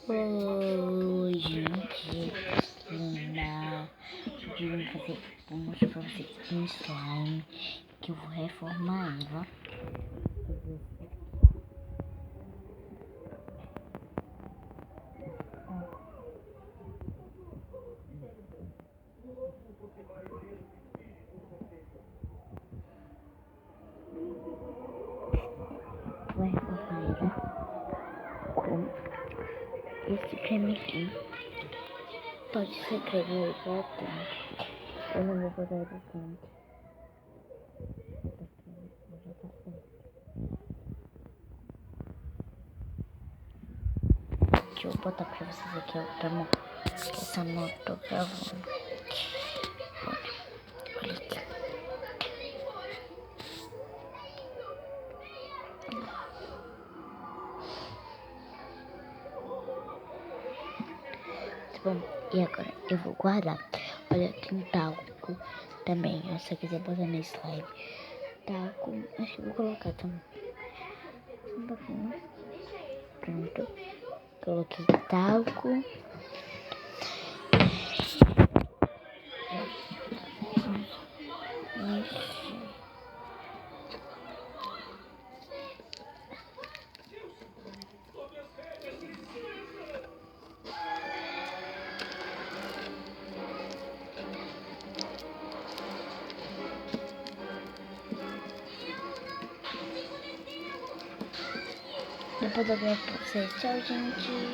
Oi, gente, vou mostrar pra vocês um slime que eu vou reformar ela. Vou reformar ela com esse creme aqui. Pode ser creme hidratante. Eu não vou botar hidratante. Deixa eu botar pra vocês aqui outra mão. Essa mão eu tô gravando. Olha aqui. Bom, e agora eu vou guardar. Olha, tem talco também. Se você quiser botar no slime. Talco, acho que vou colocar também. Um pouquinho. Pronto. Coloquei talco. Depois eu vejo pra vocês. Tchau, gente.